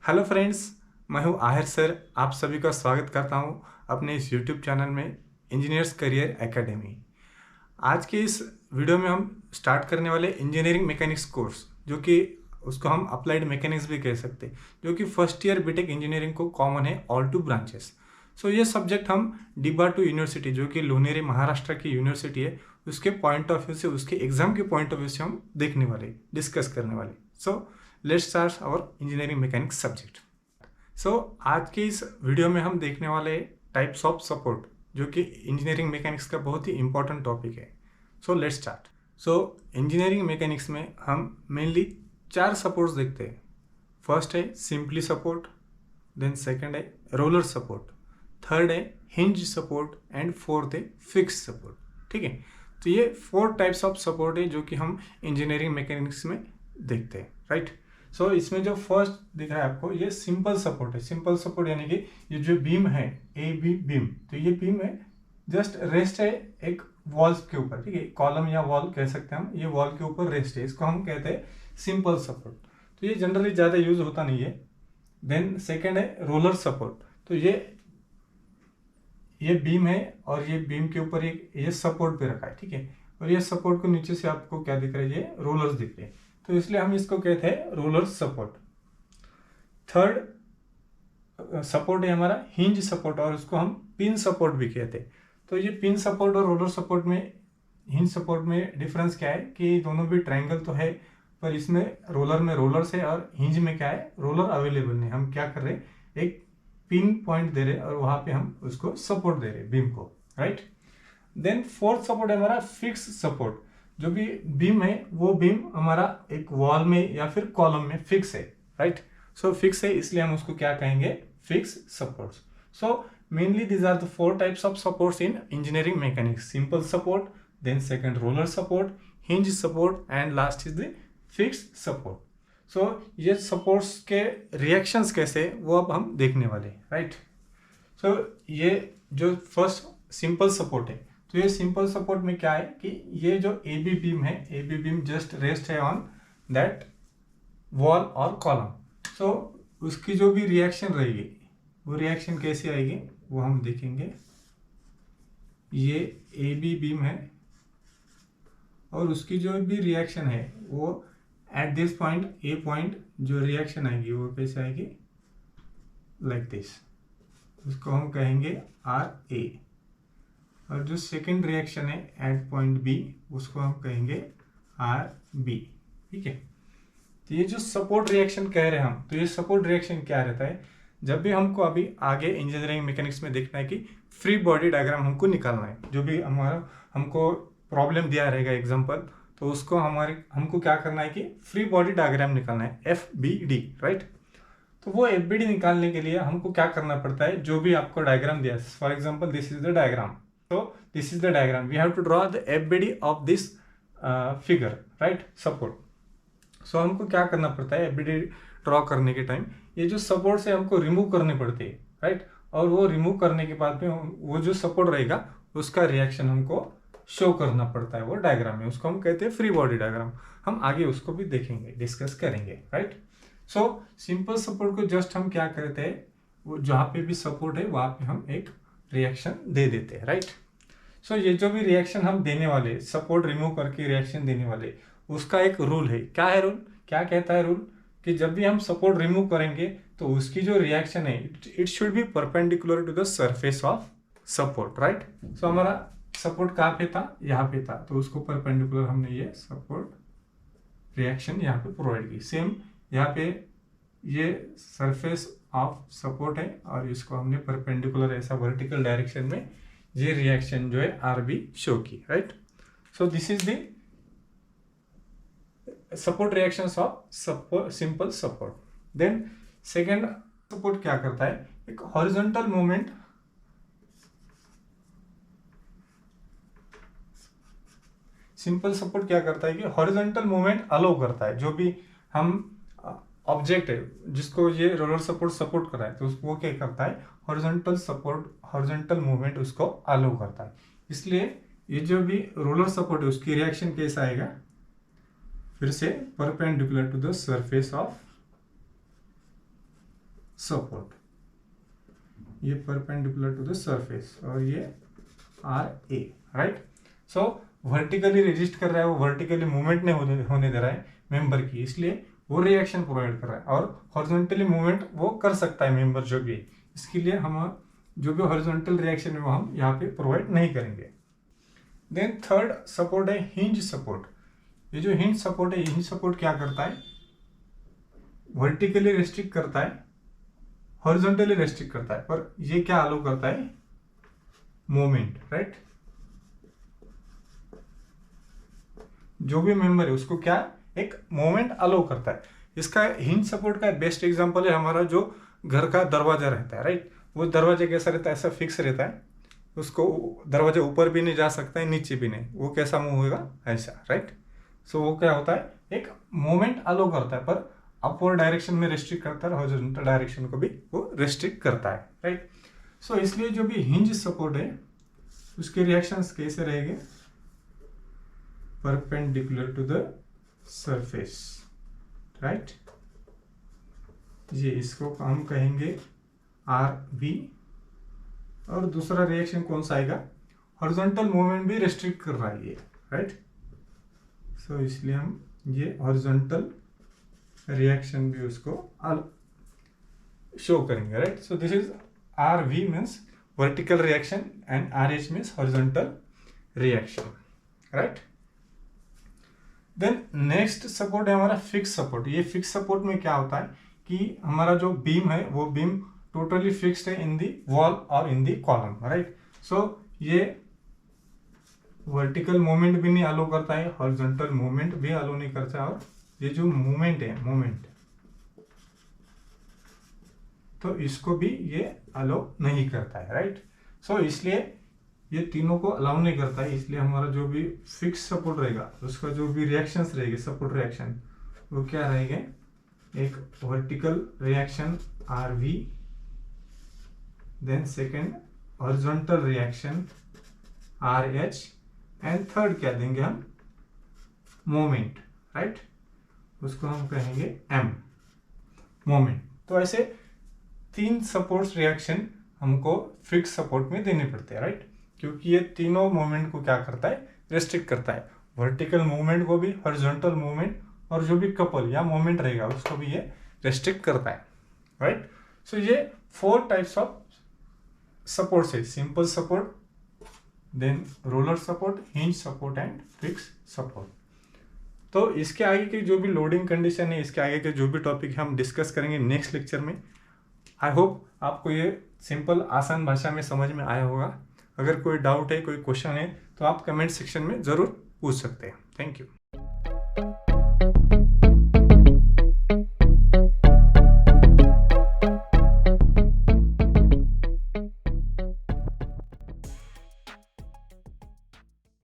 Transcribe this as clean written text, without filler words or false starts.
Hello friends, मैं हूं Ahir sir. आप सभी का स्वागत करता हूं अपने इस यूट्यूब चैनल में इंजीनियर्स करियर एकेडमी। आज के इस वीडियो में हम स्टार्ट करने वाले इंजीनियरिंग मैकेनिक्स कोर्स, जो कि उसको हम अप्लाइड मैकेनिक्स भी कह सकते हैं, जो कि फर्स्ट ईयर बीटेक इंजीनियरिंग को कॉमन है ऑल टू ब्रांचेस। सो ये सब्जेक्ट हम डिबाटू यूनिवर्सिटी, जो कि लोनेरे महाराष्ट्र की यूनिवर्सिटी है, उसके पॉइंट ऑफ व्यू से, उसके एग्जाम के पॉइंट ऑफ व्यू से हम देखने वाले, डिस्कस करने वाले। So let's start our engineering mechanics subject. आज के इस वीडियो में हम देखने वाले टाइप्स ऑफ सपोर्ट, जो कि इंजीनियरिंग मैकेनिक्स का बहुत ही इंपॉर्टेंट टॉपिक है। Let's start. इंजीनियरिंग मैकेनिक्स में हम मेनली 4 सपोर्ट्स देखते हैं। फर्स्ट है सिंपली सपोर्ट, देन सेकंड है रोलर सपोर्ट, थर्ड है हिंज सपोर्ट एंड फोर्थ है फिक्स सपोर्ट। ठीक है, तो ये 4 टाइप्स ऑफ सपोर्ट है जो कि हम इंजीनियरिंग मैकेनिक्स में देखते हैं, राइट। इसमें जो फर्स्ट दिख रहा है आपको, ये सिंपल सपोर्ट है। सिंपल सपोर्ट यानी कि ये जो बीम है, ए बी बीम, तो ये बीम है, जस्ट रेस्ट है एक वॉल्स के ऊपर। ठीक है, कॉलम या वॉल कह सकते हैं हम, ये वॉल के ऊपर रेस्ट है, इसको हम कहते हैं सिंपल सपोर्ट। तो ये जनरली ज़्यादा यूज होता नहीं है। देन सेकेंड है रोलर सपोर्ट। तो ये बीम है और ये बीम के ऊपर एक ये सपोर्ट पे रखा है। ठीक है, और ये सपोर्ट को नीचे से आपको क्या दिख रहा है, ये रोलर्स दिख रहे हैं, तो इसलिए हम इसको कहते हैं रोलर सपोर्ट। थर्ड सपोर्ट है हमारा हिंज सपोर्ट, और उसको हम पिन सपोर्ट भी कहते हैं। तो ये पिन सपोर्ट और रोलर सपोर्ट में, हिंज सपोर्ट में डिफरेंस क्या है कि दोनों भी ट्रायंगल तो है, पर इसमें रोलर में रोलर्स है और हिंज में क्या है, रोलर अवेलेबल नहीं। हम क्या कर रहे हैं, एक पिन पॉइंट दे रहे और वहां पे हम उसको सपोर्ट दे रहे बीम को, राइट। देन फोर्थ सपोर्ट है हमारा फिक्स सपोर्ट। जो भी बीम है वो बीम हमारा एक वॉल में या फिर कॉलम में फिक्स है, राइट। फिक्स है, इसलिए हम उसको क्या कहेंगे, fix supports. Mainly these are the 4 types of supports in engineering mechanics. Simple support, then second roller support, hinge support and last is the fix support. ये सपोर्ट्स के रिएक्शंस कैसे, वो अब हम देखने वाले हैं, राइट। ये जो फर्स्ट सिंपल सपोर्ट है, तो ये सिंपल सपोर्ट में क्या है कि ये जो ए बी बीम है, A B beam just rest है ऑन दैट वॉल और कॉलम। उसकी जो भी रिएक्शन रहेगी, वो रिएक्शन कैसे आएगी वो हम देखेंगे। ये ए बी बीम है और उसकी जो भी रिएक्शन है वो at this point, A point, जो रिएक्शन आएगी वो कैसे आएगी, लाइक दिस। उसको हम कहेंगे आर ए। और जो सेकेंड रिएक्शन है एट पॉइंट बी, उसको हम कहेंगे आर बी। ठीक है, तो ये जो सपोर्ट रिएक्शन कह रहे हैं हम, तो ये सपोर्ट रिएक्शन क्या रहता है, जब भी हमको अभी आगे इंजीनियरिंग मैकेनिक्स में देखना है कि फ्री बॉडी डायग्राम हमको निकालना है, जो भी हमको प्रॉब्लम दिया रहेगा एग्जाम्पल, तो उसको हमको क्या करना है कि फ्री बॉडी डायग्राम निकालना है, FBD, राइट। तो वो FBD निकालने के लिए हमको क्या करना पड़ता है, जो भी आपको डायग्राम दिया, for example this is the diagram, so this is the diagram, we have to draw the FBD of this figure, right, support। हमको क्या करना पड़ता है, FBD ड्रॉ करने के टाइम ये जो सपोर्ट से हमको रिमूव करने पड़ते हैं, राइट। और वो रिमूव करने के बाद में वो जो सपोर्ट रहेगा उसका रिएक्शन हमको शो करना पड़ता है वो डायग्राम में, उसको हम कहते हैं फ्री बॉडी डायग्राम। हम आगे उसको भी देखेंगे, डिस्कस करेंगे, राइट। सिंपल सपोर्ट को जस्ट हम क्या करते हैं, वो जहाँ पे भी सपोर्ट है वहाँ पे हम एक रिएक्शन दे देते हैं, राइट। ये जो भी रिएक्शन हम देने वाले, सपोर्ट रिमूव करके रिएक्शन देने वाले, उसका एक रूल है। क्या है रूल, क्या कहता है रूल, कि जब भी हम सपोर्ट रिमूव करेंगे तो उसकी जो रिएक्शन है, it should be perpendicular to the surface of support, right. हमारा सपोर्ट कहाँ पे था, यहाँ पे था, तो उसको परपेंडिकुलर हमने ये सपोर्ट रिएक्शन यहाँ पे प्रोवाइड की। सेम यहाँ पे ये सरफेस ऑफ सपोर्ट है और इसको हमने परपेंडिकुलर ऐसा वर्टिकल डायरेक्शन में ये रिएक्शन जो है RB शो की, right. This is the support reactions of simple support. Then second support क्या करता है, एक हॉरिजॉन्टल मूवमेंट, सिंपल सपोर्ट क्या करता है कि हॉरिजॉन्टल मूवमेंट अलाउ करता है। जो भी हम ऑब्जेक्ट है जिसको ये रोलर सपोर्ट कर रहा है, तो वो क्या करता है, हॉरिजॉन्टल सपोर्ट, हॉरिजॉन्टल मूवमेंट उसको अलाउ करता है। इसलिए ये जो भी रोलर सपोर्ट है उसकी रिएक्शन कैसा आएगा, फिर से perpendicular to the surface of support, ये परपेंडिकुलर टू द सरफेस और ये R A, right. So vertically resist कर रहा है, वो वर्टिकली मूवमेंट नहीं होने दे रहा है मेंबर की, इसलिए वो रिएक्शन प्रोवाइड कर रहा है। और हॉरिजॉन्टली मूवमेंट वो कर सकता है मेंबर जो भी, इसके लिए हम जो भी हॉरिजॉन्टल रिएक्शन है वो हम यहाँ पे प्रोवाइड नहीं करेंगे। देन थर्ड सपोर्ट है हिंज सपोर्ट। ये जो हिंज सपोर्ट है, हिंज सपोर्ट क्या करता है, वर्टिकली रेस्ट्रिक्ट करता है, हॉरिजॉन्टली रेस्ट्रिक्ट करता है, पर ये क्या अलाउ करता है, मोमेंट, राइट। जो भी मेंबर है उसको क्या, एक मोमेंट अलाउ करता है। इसका हिंज सपोर्ट का बेस्ट एग्जांपल है हमारा जो घर का दरवाजा रहता है, राइट। वो दरवाजा कैसा रहता है, ऐसा फिक्स रहता है, उसको दरवाजा ऊपर भी नहीं जा सकता है, नीचे भी नहीं, वो कैसा मूव होगा, ऐसा, राइट। सो वो क्या होता है, एक मोमेंट अलाउ करता है, पर अपवर्ड डायरेक्शन में रेस्ट्रिक्ट करता है, हॉरिजॉन्टल डायरेक्शन को भी वो रेस्ट्रिक्ट करता है, राइट। सो इसलिए जो भी हिंज सपोर्ट है उसके रिएक्शंस कैसे रहेंगे, perpendicular to the surface, right. ये इसको हम कहेंगे आर बी। और दूसरा रिएक्शन कौन सा आएगा, हॉरिजॉन्टल मूवमेंट भी रेस्ट्रिक्ट कर रहा है ये, राइट। सो इसलिए हम ये हॉरिजॉन्टल रिएक्शन भी उसको शो करेंगे, right. So this is R V means vertical reaction and R H means horizontal reaction, right. Then next support है हमारा फिक्स सपोर्ट। ये फिक्स सपोर्ट में क्या होता है कि हमारा जो बीम है वो बीम टोटली फिक्स्ड है इन दी वॉल और इन दी कॉलम, राइट। सो ये वर्टिकल मूवमेंट भी नहीं अलो करता है, हॉरिजॉन्टल मूवमेंट भी अलो नहीं करता है, और ये जो मूवमेंट है, मूवमेंट, तो इसको भी ये अलो नहीं करता है, राइट। सो इसलिए ये तीनों को अलाउ नहीं करता है, इसलिए हमारा जो भी फिक्स सपोर्ट रहेगा उसका जो भी रिएक्शंस रहेंगे, सपोर्ट रिएक्शन, वो क्या रहेंगे, एक vertical reaction R V, then second horizontal reaction R H, and third क्या देंगे हम, मोमेंट, राइट, उसको हम कहेंगे एम, मोमेंट। तो ऐसे तीन सपोर्ट्स रिएक्शन हमको फिक्स सपोर्ट में देने पड़ते हैं, राइट, क्योंकि ये तीनों मूवमेंट को क्या करता है, रेस्ट्रिक्ट करता है, वर्टिकल मूवमेंट को भी, हॉरिजॉन्टल मूवमेंट, और जो भी कपल या मोमेंट रहेगा उसको भी ये रेस्ट्रिक्ट करता है, राइट। सो ये 4 टाइप्स ऑफ सपोर्ट है, simple support, then roller support, hinge support and fix support. तो इसके आगे की जो भी लोडिंग कंडीशन है, इसके आगे के जो भी टॉपिक हम डिस्कस करेंगे नेक्स्ट लेक्चर में। आई होप आपको ये सिंपल आसान भाषा में समझ में आया होगा। अगर कोई डाउट है, कोई क्वेश्चन है, तो आप कमेंट सेक्शन में ज़रूर पूछ सकते हैं। Thank you.